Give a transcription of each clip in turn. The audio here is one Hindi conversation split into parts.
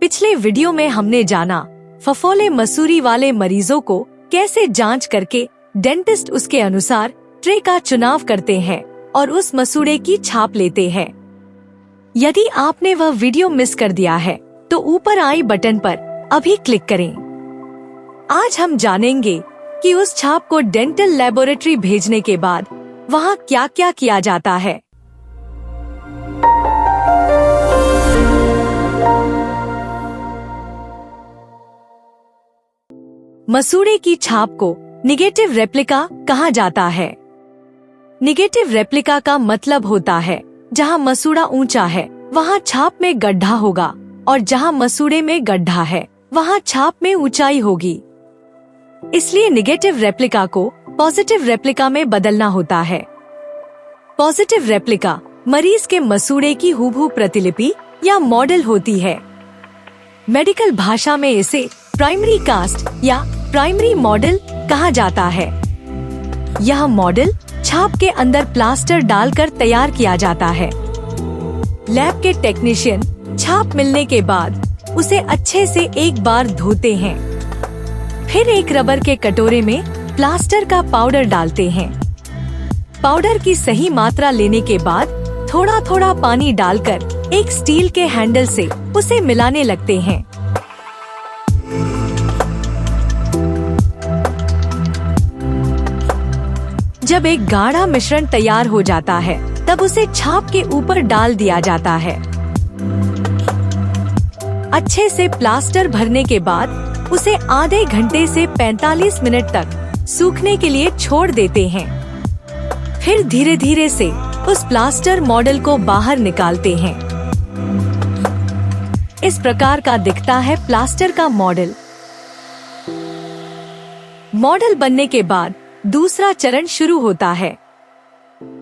पिछले वीडियो में हमने जाना फफोले मसूड़ी वाले मरीजों को कैसे जांच करके डेंटिस्ट उसके अनुसार ट्रे का चुनाव करते हैं और उस मसूड़े की छाप लेते हैं। यदि आपने वह वीडियो मिस कर दिया है तो ऊपर आई बटन पर अभी क्लिक करें। आज हम जानेंगे कि उस छाप को डेंटल लैबोरेटरी भेजने के बाद वहाँ क्या क्या किया जाता है। मसूड़े की छाप को निगेटिव रेप्लिका कहा जाता है। निगेटिव रेप्लिका का मतलब होता है जहां मसूड़ा ऊंचा है वहां छाप में गड्ढा होगा और जहां मसूड़े में गड्ढा है वहां छाप में ऊंचाई होगी। इसलिए निगेटिव रेप्लिका को पॉजिटिव रेप्लिका में बदलना होता है। पॉजिटिव रेप्लिका मरीज के मसूड़े की हूबहू प्रतिलिपि या मॉडल होती है। मेडिकल भाषा में इसे प्राइमरी कास्ट या प्राइमरी मॉडल कहा जाता है। यह मॉडल छाप के अंदर प्लास्टर डालकर तैयार किया जाता है। लैब के टेक्नीशियन छाप मिलने के बाद उसे अच्छे से एक बार धोते हैं। फिर एक रबर के कटोरे में प्लास्टर का पाउडर डालते हैं। पाउडर की सही मात्रा लेने के बाद थोड़ा थोड़ा पानी डालकर एक स्टील के हैंडल से उसे मिलाने लगते हैं। जब एक गाढ़ा मिश्रण तैयार हो जाता है तब उसे छाप के ऊपर डाल दिया जाता है। अच्छे से प्लास्टर भरने के बाद उसे आधे घंटे से 45 मिनट तक सूखने के लिए छोड़ देते हैं। फिर धीरे धीरे से उस प्लास्टर मॉडल को बाहर निकालते हैं। इस प्रकार का दिखता है प्लास्टर का मॉडल। मॉडल बनने के बाद दूसरा चरण शुरू होता है।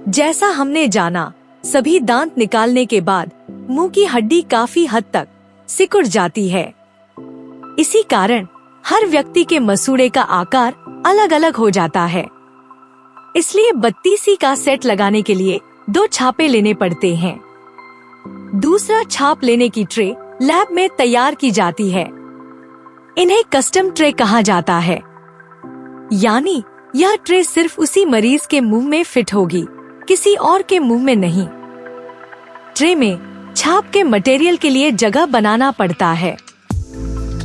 जैसा हमने जाना, सभी दांत निकालने के बाद मुंह की हड्डी काफी हद तक सिकुड़ जाती है। इसी कारण हर व्यक्ति के मसूड़े का आकार अलग अलग हो जाता है। इसलिए 32 का सेट लगाने के लिए 2 छापे लेने पड़ते हैं। दूसरा छाप लेने की ट्रे लैब में तैयार की जाती है। इन्हें कस्टम ट्रे कहा जाता है, यानी यह ट्रे सिर्फ उसी मरीज के मुंह में फिट होगी, किसी और के मुंह में नहीं। ट्रे में छाप के मटेरियल के लिए जगह बनाना पड़ता है।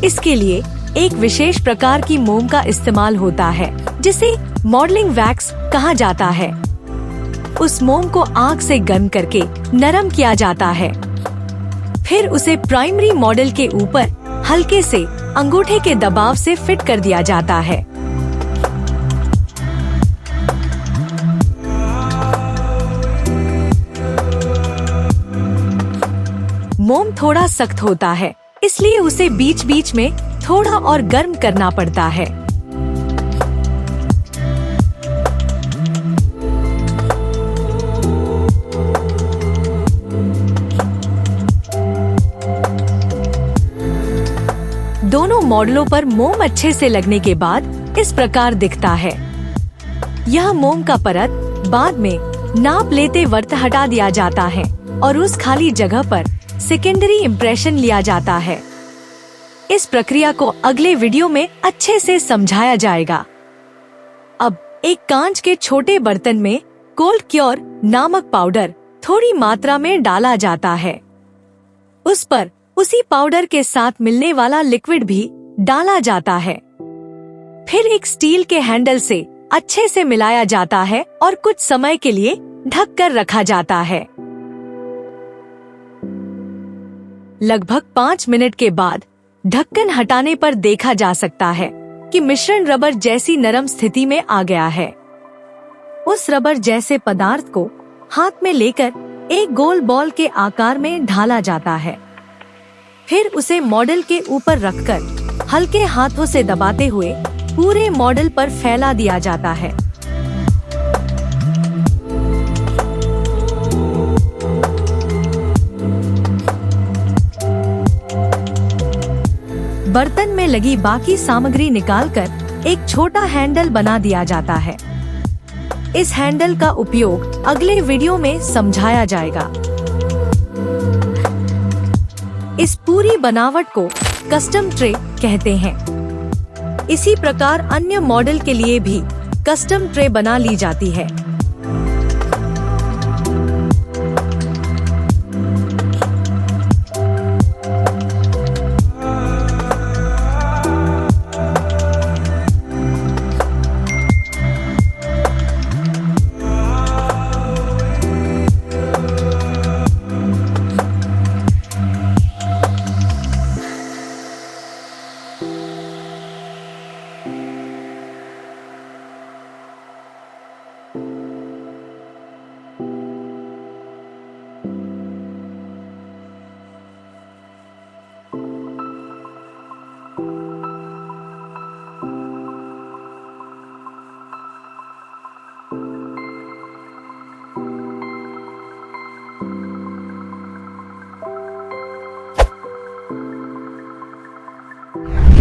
इसके लिए एक विशेष प्रकार की मोम का इस्तेमाल होता है जिसे मॉडलिंग वैक्स कहा जाता है। उस मोम को आग से गर्म करके नरम किया जाता है। फिर उसे प्राइमरी मॉडल के ऊपर हल्के से अंगूठे के दबाव से फिट कर दिया जाता है। मोम थोड़ा सख्त होता है, इसलिए उसे बीच बीच में थोड़ा और गर्म करना पड़ता है। दोनों मॉडलों पर मोम अच्छे से लगने के बाद इस प्रकार दिखता है। यह मोम का परत बाद में नाप लेते वक्त हटा दिया जाता है और उस खाली जगह पर सेकेंडरी इम्प्रेशन लिया जाता है। इस प्रक्रिया को अगले वीडियो में अच्छे से समझाया जाएगा। अब एक कांच के छोटे बर्तन में कोल्ड क्योर नामक पाउडर थोड़ी मात्रा में डाला जाता है। उस पर उसी पाउडर के साथ मिलने वाला लिक्विड भी डाला जाता है। फिर एक स्टील के हैंडल से अच्छे से मिलाया जाता है और कुछ समय के लिए ढक कर रखा जाता है। लगभग 5 मिनट के बाद ढक्कन हटाने पर देखा जा सकता है कि मिश्रण रबर जैसी नरम स्थिति में आ गया है। उस रबर जैसे पदार्थ को हाथ में लेकर एक गोल बॉल के आकार में ढाला जाता है। फिर उसे मॉडल के ऊपर रखकर हल्के हाथों से दबाते हुए पूरे मॉडल पर फैला दिया जाता है। बर्तन में लगी बाकी सामग्री निकालकर एक छोटा हैंडल बना दिया जाता है। इस हैंडल का उपयोग अगले वीडियो में समझाया जाएगा। इस पूरी बनावट को कस्टम ट्रे कहते हैं। इसी प्रकार अन्य मॉडल के लिए भी कस्टम ट्रे बना ली जाती है।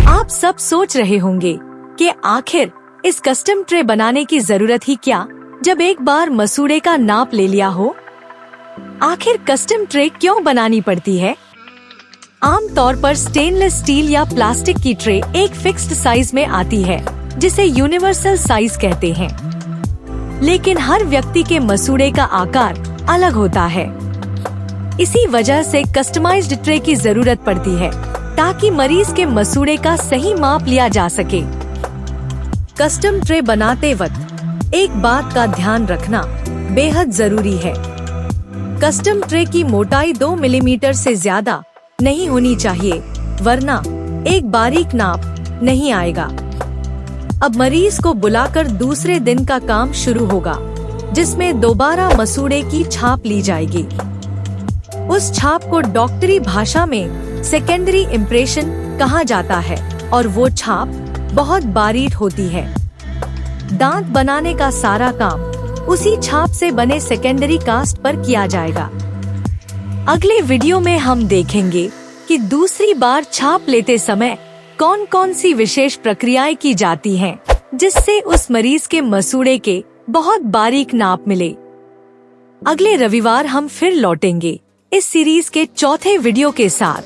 आप सब सोच रहे होंगे कि आखिर इस कस्टम ट्रे बनाने की जरूरत ही क्या, जब एक बार मसूड़े का नाप ले लिया हो। आखिर कस्टम ट्रे क्यों बनानी पड़ती है? आमतौर पर स्टेनलेस स्टील या प्लास्टिक की ट्रे एक फिक्स्ड साइज में आती है, जिसे यूनिवर्सल साइज कहते हैं। लेकिन हर व्यक्ति के मसूड़े का आकार अलग होता है। इसी वजह से कस्टमाइज्ड ट्रे की जरूरत पड़ती है, ताकि मरीज के मसूड़े का सही माप लिया जा सके। कस्टम ट्रे बनाते वक्त एक बात का ध्यान रखना बेहद जरूरी है। कस्टम ट्रे की मोटाई 2 मिलीमीटर से ज्यादा नहीं होनी चाहिए, वरना एक बारीक नाप नहीं आएगा। अब मरीज को बुलाकर दूसरे दिन का काम शुरू होगा, जिसमें दोबारा मसूड़े की छाप ली जाएगी। उस छाप को डॉक्टरी भाषा में सेकेंडरी इम्प्रेशन कहा जाता है, और वो छाप बहुत बारीक होती है। दांत बनाने का सारा काम उसी छाप से बने सेकेंडरी कास्ट पर किया जाएगा। अगले वीडियो में हम देखेंगे कि दूसरी बार छाप लेते समय कौन कौन सी विशेष प्रक्रियाएं की जाती हैं, जिससे उस मरीज के मसूड़े के बहुत बारीक नाप मिले। अगले रविवार हम फिर लौटेंगे इस सीरीज के चौथे वीडियो के साथ,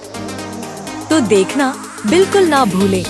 तो देखना बिल्कुल ना भूलें।